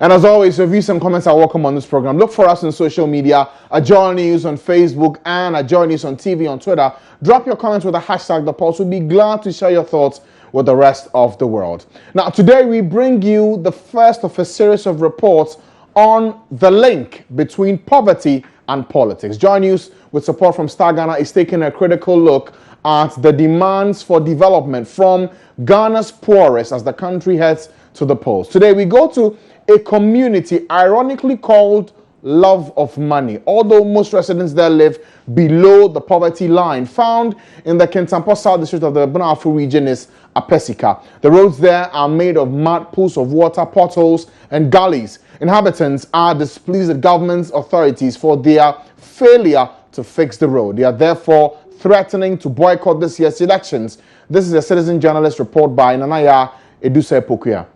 And as always, your views and comments are welcome on this program. Look for us on social media, at Joy News on Facebook and at Joy News on TV on Twitter. Drop your comments with the hashtag The Pulse. We'll be glad to share your thoughts with the rest of the world. Now, today we bring you the first of a series of reports on the link between poverty and politics. Joy News, with support from Star Ghana, is taking a critical look at the demands for development from Ghana's poorest as the country heads to the polls. Today we go to a community ironically called Love of Money, although most residents there live below the poverty line. Found in the Kintampo South District of the Bonafu region is Apesika. The roads there are made of mud, pools of water, potholes, and gullies. Inhabitants are displeased at government's authorities for their failure to fix the road. They are therefore threatening to boycott this year's elections. This is a citizen journalist report by Nanaya Eduse Pokuya.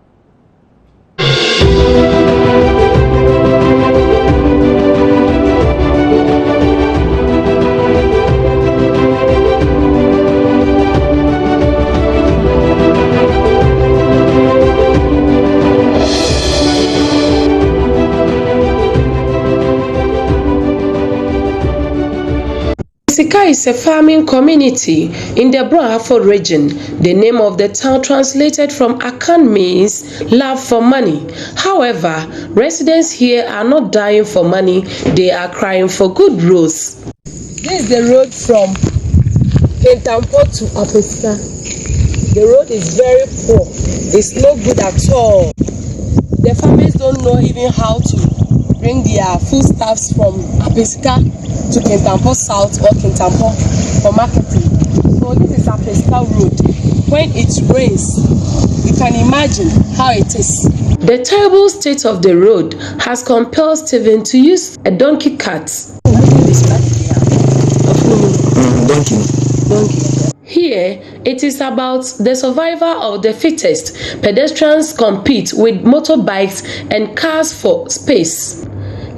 Sika is a farming community in the Bonafu region. The name of the town translated from Akan means love for money. However, residents here are not dying for money, they are crying for good roads. This is the road from Kintampo to Apesika. The road is very poor. It's no good at all. The farmers don't know even how to bring their foodstuffs from Apesika to Kintampo South or Kintampo for marketing. So this is Apesika road. When it rains, you can imagine how it is. The terrible state of the road has compelled Stephen to use a donkey cart. Here, it is about the survival of the fittest. Pedestrians compete with motorbikes and cars for space.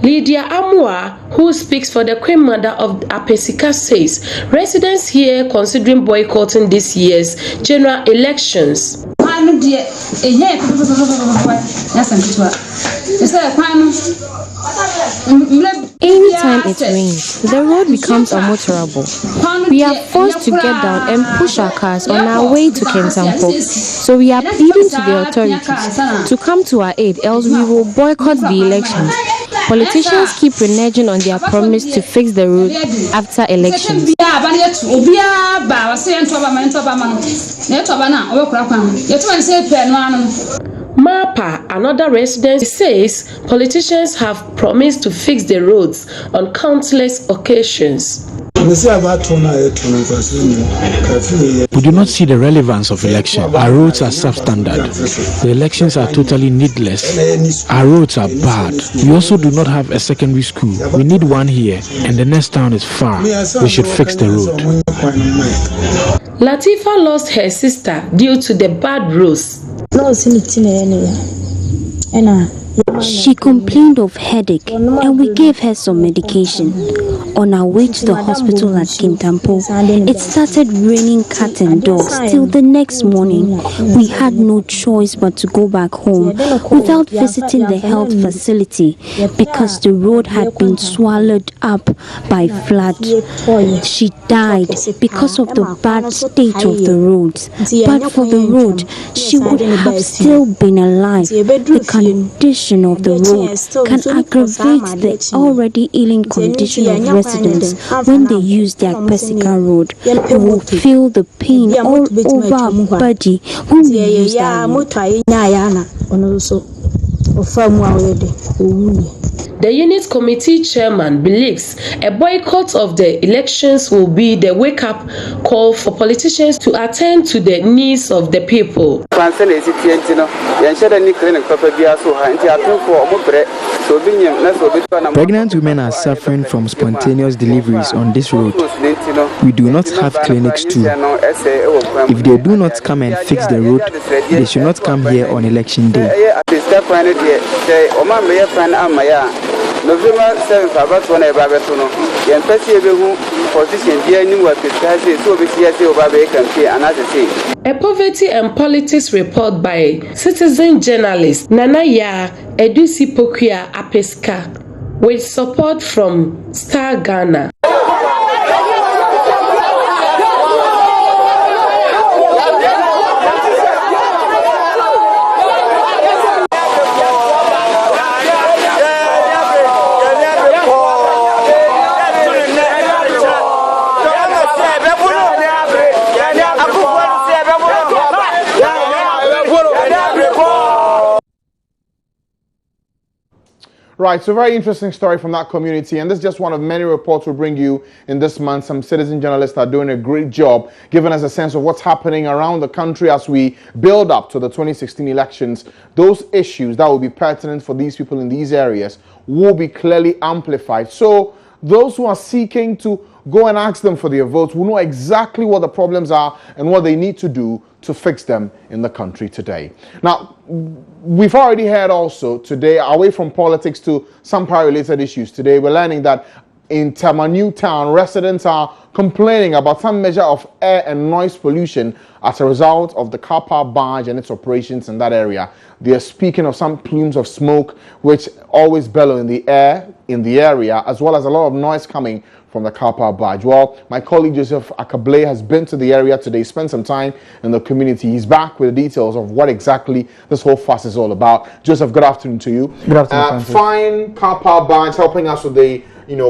Lydia Amua, who speaks for the Queen Mother of Apesika, says residents here considering boycotting this year's general elections. Anytime it rains, the road becomes unmotorable. We are forced to get down and push our cars on our way to Kintampo. So we are pleading to the authorities to come to our aid, else we will boycott the elections. Politicians keep reneging on their promise to fix the road after elections. Mapa, another resident, says politicians have promised to fix the roads on countless occasions. We do not see the relevance of election. Our roads are substandard. The elections are totally needless. Our roads are bad. We also do not have a secondary school. We need one here, and the next town is far. We should fix the road. Latifa lost her sister due to the bad roads. She complained of headache and we gave her some medication. On our way to the hospital at Kintampo, it started raining cats and dogs till the next morning. We had no choice but to go back home without visiting the health facility because the road had been swallowed up by flood. She died because of the bad state of the roads. But for the road, she would have still been alive. The condition of the road can aggravate the already ailing condition of residents when they use the Apesika road. We will feel the pain all over our body when we use that road. The unit committee chairman believes a boycott of the elections will be the wake-up call for politicians to attend to the needs of the people. Pregnant women are suffering from spontaneous deliveries on this road. We do not have clinics too. If they do not come and fix the road, they should not come here on election day. November 7th, about one about Betono, the empathy who position the new work is so we see as over campaign and as I say. A poverty and politics report by citizen journalist Nanaya Edusi Pokia Apeska with support from Star Ghana. Right, so very interesting story from that community, and this is just one of many reports we'll bring you in this month. Some citizen journalists are doing a great job, giving us a sense of what's happening around the country as we build up to the 2016 elections. Those issues that will be pertinent for these people in these areas will be clearly amplified. So those who are seeking to go and ask them for their votes will know exactly what the problems are and what they need to do to fix them in the country today. Now, we've already heard also today, away from politics to some power-related issues today, we're learning that in Tema Newtown, residents are complaining about some measure of air and noise pollution as a result of the Karpower barge and its operations in that area. They are speaking of some plumes of smoke which always bellow in the air in the area, as well as a lot of noise coming from the Karpower barge. Well, my colleague Joseph Akable has been to the area today, spent some time in the community. He's back with the details of what exactly this whole fuss is all about. Joseph, good afternoon to you. Good afternoon. Fine Karpower barge helping us with the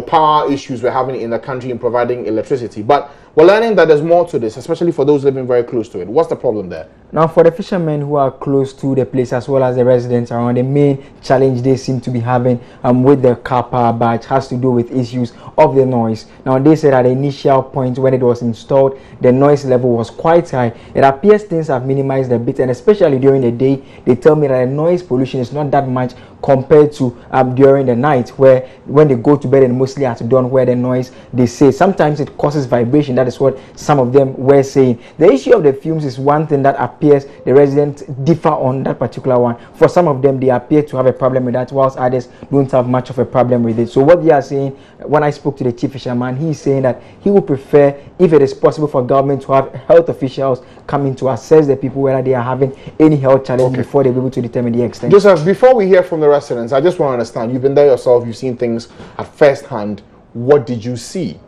power issues we're having in the country and providing electricity. But we're learning that there's more to this, especially for those living very close to it. What's the problem there? Now, for the fishermen who are close to the place as well as the residents around, the main challenge they seem to be having with the Karpower barge has to do with issues of the noise. Now, they said at the initial point when it was installed, the noise level was quite high. It appears things have minimized a bit, and especially during the day, they tell me that the noise pollution is not that much compared to during the night, where when they go to bed and mostly at dawn, where the noise, they say sometimes it causes vibration. That is what some of them were saying. The issue of the fumes is one thing that appears the residents differ on that particular one. For some of them, they appear to have a problem with that, whilst others don't have much of a problem with it. So what they are saying, when I spoke to the chief fisherman, he is saying that he would prefer, if it is possible, for government to have health officials coming to assess the people whether they are having any health challenge before they be able to determine the extent. Joseph, before we hear from the residents, I just want to understand, you've been there yourself, you've seen things at first hand. What did you see?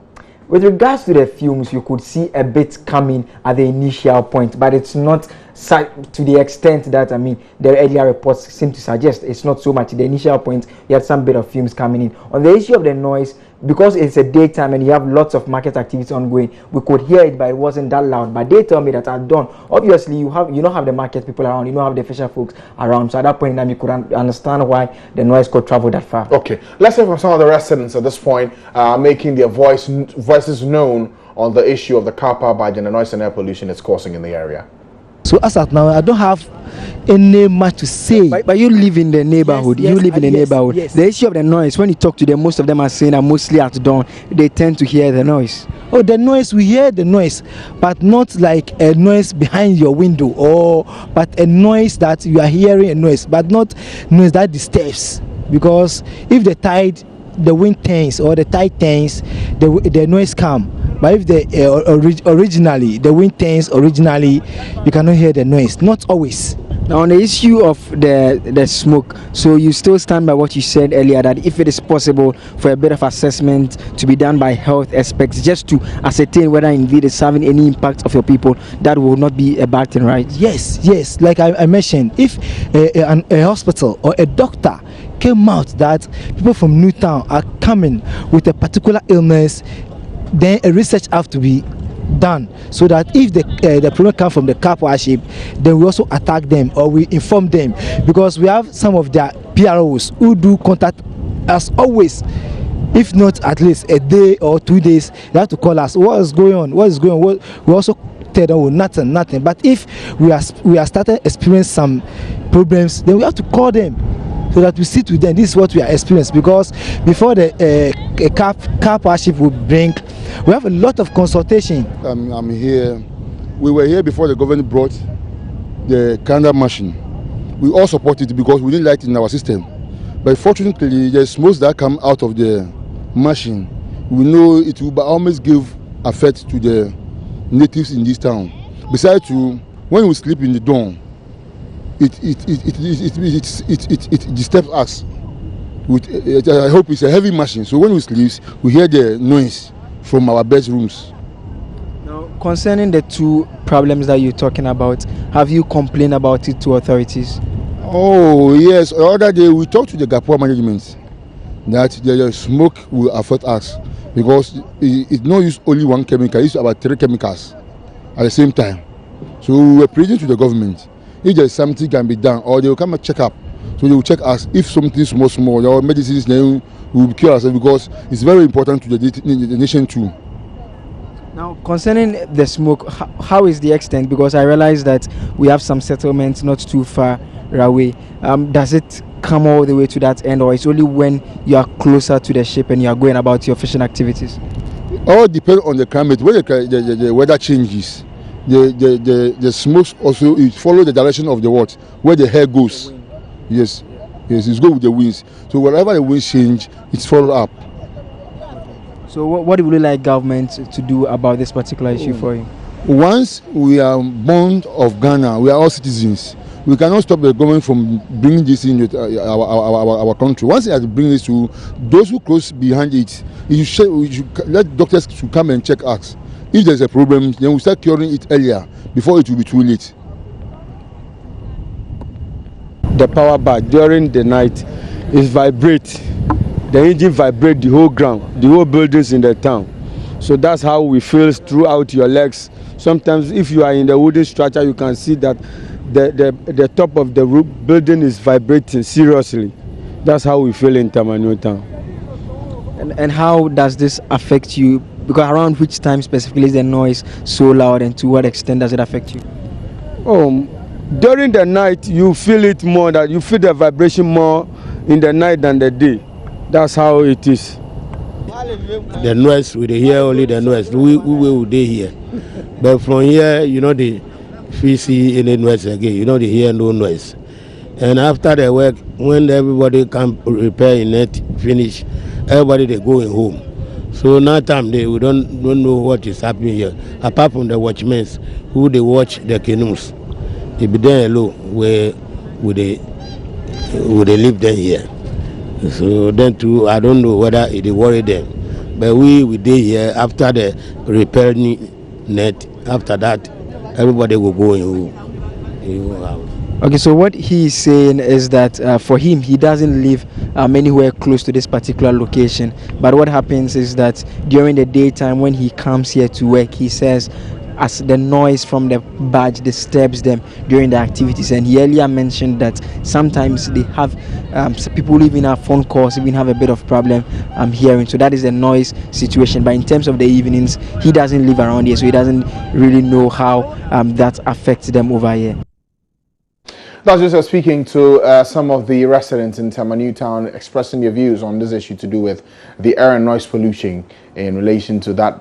With regards to the fumes, you could see a bit coming at the initial point, but it's not to the extent that, the earlier reports seem to suggest. It's not so much. At the initial point, you had some bit of fumes coming in. On the issue of the noise, because it's a daytime and you have lots of market activity ongoing, we could hear it, but it wasn't that loud. But they tell me that at dawn, obviously you don't have the market people around, you don't have the fisher folks around. So at that point in time, you could understand why the noise could travel that far. Okay, let's hear from some of the residents at this point, making their voices known on the issue of the Karpower barge and the noise and air pollution it's causing in the area. So as at now, I don't have any much to say. But you live in the neighborhood. Yes, you live in the neighborhood. Yes. The issue of the noise, when you talk to them, most of them are saying that mostly at dawn, they tend to hear the noise. Oh, the noise, we hear the noise, but not like a noise behind your window, but a noise that you are hearing a noise, but not noise that disturbs. Because if the wind turns or the tide turns, the noise comes. But if originally the wind turns originally, you cannot hear the noise. Not always. Now, on the issue of the smoke, so you still stand by what you said earlier, that if it is possible for a bit of assessment to be done by health experts, just to ascertain whether indeed it's having any impact of your people, that will not be a bad thing, right? Yes. Like I mentioned, if a hospital or a doctor came out that people from Newtown are coming with a particular illness, then a research have to be done, so that if the problem comes from the Karpower ship, then we also attack them or we inform them, because we have some of their PROs who do contact us always. If not at least a day or 2 days, they have to call us. What is going on? We also tell them, nothing. But if we are starting to experience some problems, then we have to call them, so that we sit with them. This is what we are experiencing, because before the Karpower ship will bring, we have a lot of consultation. I'm here. We were here before the government brought the Canada machine. We all support it because we need light in our system. But fortunately, the smokes that come out of the machine, we know it will always give effect to the natives in this town. Besides, when we sleep in the dawn, it disturbs us. I hope it's a heavy machine, so when we sleep, we hear the noise from our bedrooms. Now, concerning the two problems that you're talking about, have you complained about it to authorities? Oh yes, the other day we talked to the Karpower management that the smoke will affect us because it not use only one chemical, it's about 3 chemicals at the same time. So we were pleading to the government if there's something can be done, or they will come and check up. So they will check us if something small, or medicines, then we will cure ourselves because it's very important to the nation too. Now, concerning the smoke, how is the extent? Because I realize that we have some settlements not too far away. Does it come all the way to that end, or it's only when you are closer to the ship and you are going about your fishing activities? All depends on the climate. When the weather changes, the smokes also it follow the direction of the what where the hair goes. Yes, it's go with the winds. So wherever the winds change, it's follow up. So what would you like government to do about this particular issue for you? Once we are born of Ghana, we are all citizens. We cannot stop the government from bringing this in our country. Once it has bring this to those who close behind it, we should let doctors to come and check us. If there's a problem, then we start curing it earlier before it will be too late. The power bar during the night is vibrate. The engine vibrate the whole ground, the whole buildings in the town. So that's how we feel throughout your legs. Sometimes if you are in the wooden structure, you can see that the top of the roof building is vibrating seriously. That's how we feel in Tamanu town. And how does this affect you? Because around which time specifically is the noise so loud, and to what extent does it affect you? During the night you feel it more, that you feel the vibration more in the night than the day. That's how it is. The noise, we hear only the noise. We will hear. But from here, if we see any noise again, they hear no noise. And after the work, when everybody can repair in it, finish, everybody they going home. So now time we don't know what is happening here. Apart from the watchmen who they watch the canoes, they be there alone where would they live there here. So then too, I don't know whether it worry them. But we did here after the repairing net. After that, everybody will go in house. Okay, so what he is saying is that for him, he doesn't live anywhere close to this particular location. But what happens is that during the daytime when he comes here to work, he says as the noise from the barge disturbs them during the activities. And he earlier mentioned that sometimes they have people even have phone calls, even have a bit of problem hearing. So that is the noise situation. But in terms of the evenings, he doesn't live around here, so he doesn't really know how that affects them over here. That's just speaking to some of the residents in Tamanu Town, expressing their views on this issue to do with the air and noise pollution in relation to that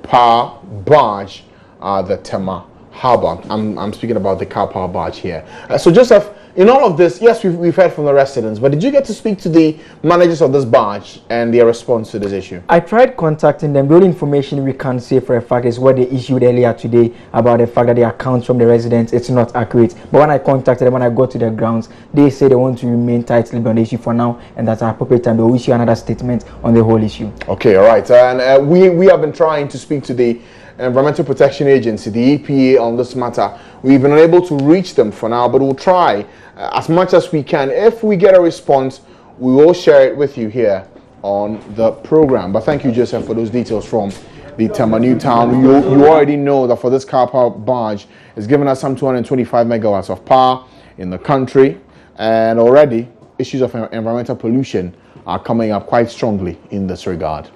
power barge, the Tema Harbour. I'm speaking about the Karpower barge here. So Joseph, in all of this, yes, we've heard from the residents, but did you get to speak to the managers of this barge and their response to this issue? I tried contacting them. The only information we can say for a fact is what they issued earlier today about the fact that the accounts from the residents, it's not accurate. But when I contacted them, when I got to the grounds, they say they want to remain tightly on the issue for now, and that's an appropriate time they'll issue another statement on the whole issue. Okay, all right. And we have been trying to speak to the Environmental Protection Agency, the EPA, on this matter. We've been unable to reach them for now, but we'll try as much as we can. If we get a response, we will share it with you here on the program. But thank you, Joseph, for those details from the Tamanu Town. You already know that for this Karpower barge, it's given us some 225 megawatts of power in the country, and already issues of environmental pollution are coming up quite strongly in this regard.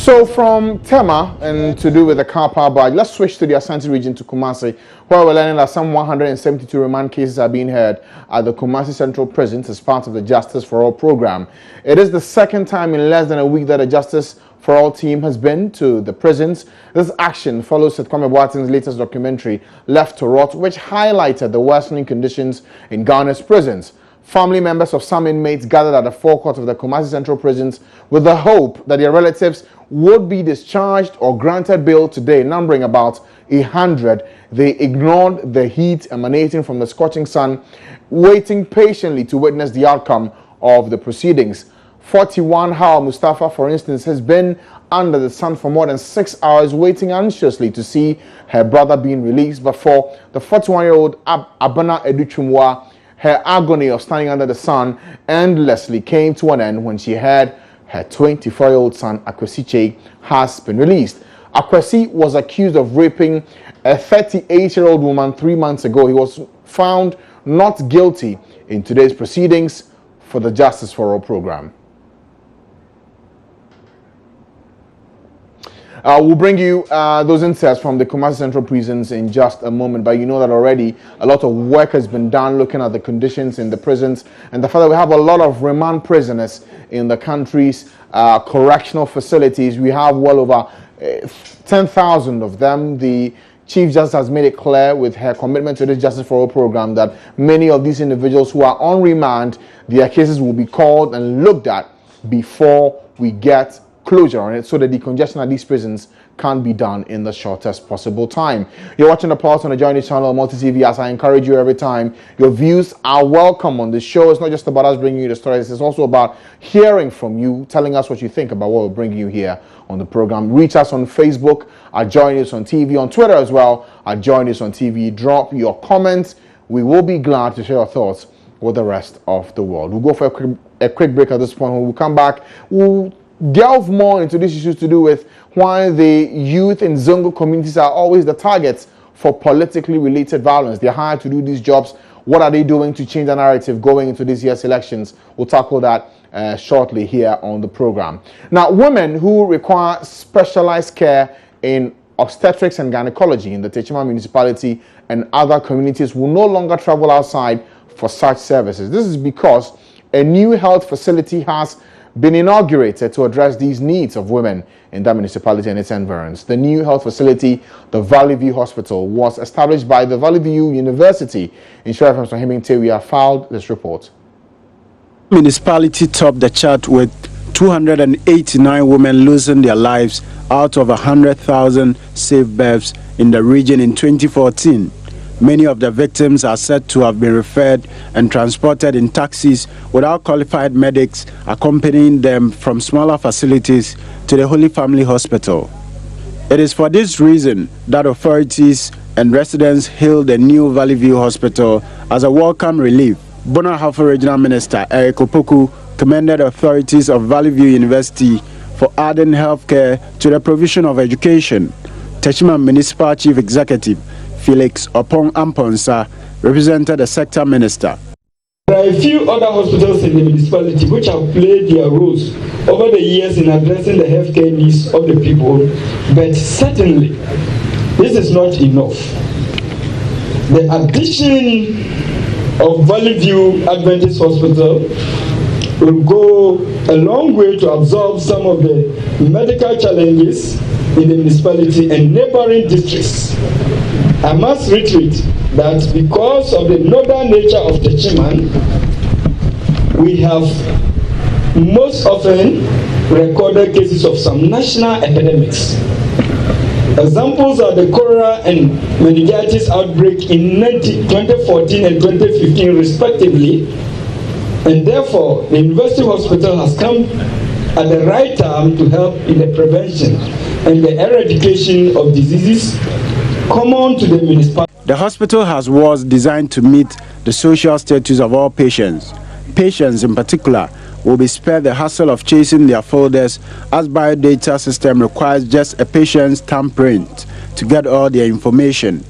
So from Tema and to do with the Karpower badge, let's switch to the Ashanti region to Kumasi, where we're learning that some 172 remand cases are being heard at the Kumasi Central Prisons as part of the Justice for All program. It is the second time in less than a week that the Justice for All team has been to the prisons. This action follows Seth Kwame Boateng's latest documentary, Left to Rot, which highlighted the worsening conditions in Ghana's prisons. Family members of some inmates gathered at the forecourt of the Kumasi Central Prisons with the hope that their relatives would be discharged or granted bail today, numbering about 100. They ignored the heat emanating from the scorching sun, waiting patiently to witness the outcome of the proceedings. 41 Hawa Mustafa, for instance, has been under the sun for more than 6 hours, waiting anxiously to see her brother being released. But for the 41-year-old Abana Educhumwa, her agony of standing under the sun endlessly came to an end when she heard her 24-year-old son, Akwesi, has been released. Akwesi was accused of raping a 38-year-old woman 3 months ago. He was found not guilty in today's proceedings for the Justice for All program. We'll bring you those insights from the Kumasi Central Prisons in just a moment, but you know that already a lot of work has been done looking at the conditions in the prisons and the fact that we have a lot of remand prisoners in the country's correctional facilities. We have well over 10,000 of them. The Chief Justice has made it clear with her commitment to the Justice for All program that many of these individuals who are on remand, their cases will be called and looked at before we get closure on it, so that the decongestion at these prisons can be done in the shortest possible time. You're watching the Pulse on the Journey channel, Multi TV. As I encourage you every time, your views are welcome on the show. It's not just about us bringing you the stories, it's also about hearing from you, telling us what you think about what we're bringing you here on the program. Reach us on Facebook at Joy News on TV, on Twitter as well at Joy News on TV. Drop your comments. We will be glad to share your thoughts with the rest of the world. We'll go for a quick break at this point. When we come back, we'll delve more into these issues to do with why the youth in Zongo communities are always the targets for politically related violence. They're hired to do these jobs. What are they doing to change the narrative going into this year's elections? We'll tackle that shortly here on the program. Now, women who require specialized care in obstetrics and gynecology in the Techima municipality and other communities will no longer travel outside for such services. This is because a new health facility has been inaugurated to address these needs of women in that municipality and its environs. The new health facility, the Valley View Hospital, was established by the Valley View University. In short, from Sahiming we have filed this report. Municipality topped the chart with 289 women losing their lives out of 100,000 safe births in the region in 2014. Many of the victims are said to have been referred and transported in taxis without qualified medics accompanying them from smaller facilities to the Holy Family Hospital. It is for this reason that authorities and residents hailed the new Valley View Hospital as a welcome relief. Bono Hafo Regional Minister Eric Opoku commended authorities of Valley View University for adding healthcare to the provision of education. Techima Municipal Chief Executive Felix Opong Amponsa represented the sector minister. There are a few other hospitals in the municipality which have played their roles over the years in addressing the healthcare needs of the people, but certainly this is not enough. The addition of Valley View Adventist Hospital will go a long way to absorb some of the medical challenges in the municipality and neighboring districts. I must reiterate that because of the northern nature of Techiman, we have most often recorded cases of some national epidemics. Examples are the cholera and meningitis outbreak in 2014 and 2015 respectively, and therefore the University Hospital has come at the right time to help in the prevention and the eradication of diseases common to the municipality. The hospital was designed to meet the social status of all patients. Patients in particular will be spared the hassle of chasing their folders, as biodata system requires just a patient's thumbprint to get all their information.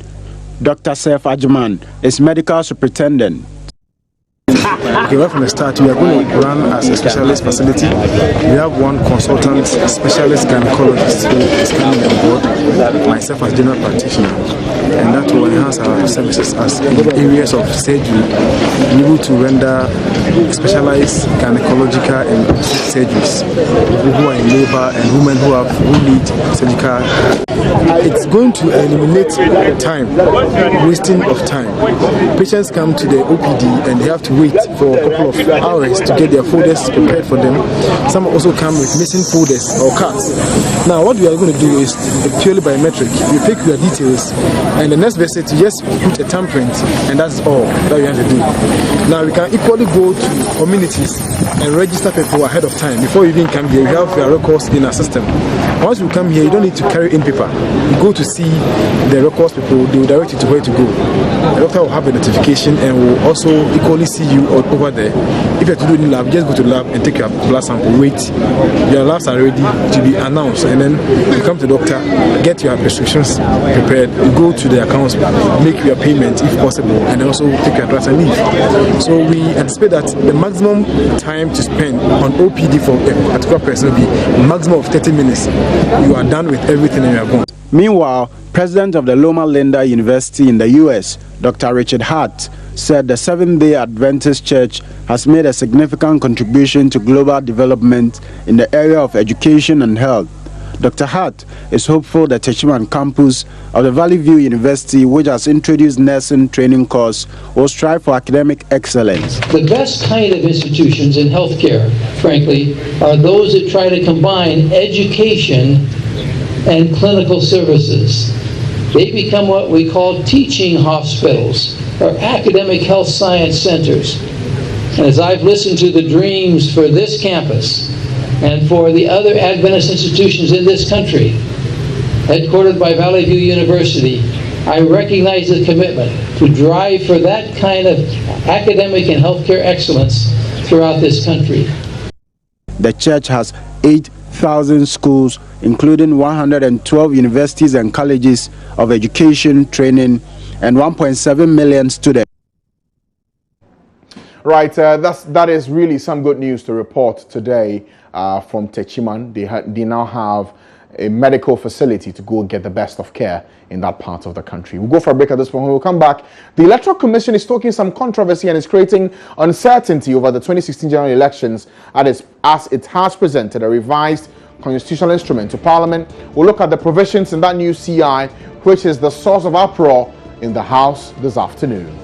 Dr. Sef Ajman is medical superintendent. Okay, right from the start, we are going to run as a specialist facility. We have one consultant specialist gynecologist who is coming on board, myself as general practitioner, and that will enhance our services as in areas of surgery, be able to render specialized gynecological and surgeries, people who are in labor and women who need surgical. It's going to eliminate time, wasting of time. Patients come to the OPD and they have to wait for a couple of hours to get their folders prepared for them. Some also come with missing folders or cards. Now what we are going to do is purely biometric. You take your details and the next visit you just put a thumbprint and that's all that you have to do. Now we can equally go to communities and register people ahead of time. Before you even come here, you have your records in our system. Once you come here, you don't need to carry in paper. You go to see the records people, they will direct you to where to go. The doctor will have a notification and will also equally see you over there. If you have to do in the lab, just go to the lab and take your blood sample. Wait, your labs are ready to be announced, and then you come to the doctor, get your prescriptions prepared, you go to the accounts, make your payment if possible, and also take your drugs and leave. So we anticipate that the maximum time to spend on OPD for a particular person will be a maximum of 30 minutes. You are done with everything and you are gone. Meanwhile, President of the Loma Linda University in the U.S., Dr. Richard Hart, said the Seventh-day Adventist Church has made a significant contribution to global development in the area of education and health. Dr. Hart is hopeful the Techiman campus of the Valley View University, which has introduced nursing training course, will strive for academic excellence. The best kind of institutions in healthcare, frankly, are those that try to combine education and clinical services. They become what we call teaching hospitals or academic health science centers. And as I've listened to the dreams for this campus and for the other Adventist institutions in this country, headquartered by Valley View University, I recognize the commitment to drive for that kind of academic and healthcare excellence throughout this country. The church has 8,000 schools, including 112 universities and colleges of education, training, and 1.7 million students. Right, that is really some good news to report today from Techiman. They now have a medical facility to go get the best of care in that part of the country. We'll go for a break at this point. When we'll come back, the Electoral Commission is stoking some controversy and is creating uncertainty over the 2016 general elections as it has presented a revised constitutional instrument to Parliament. We'll look at the provisions in that new CI, which is the source of uproar in the House this afternoon.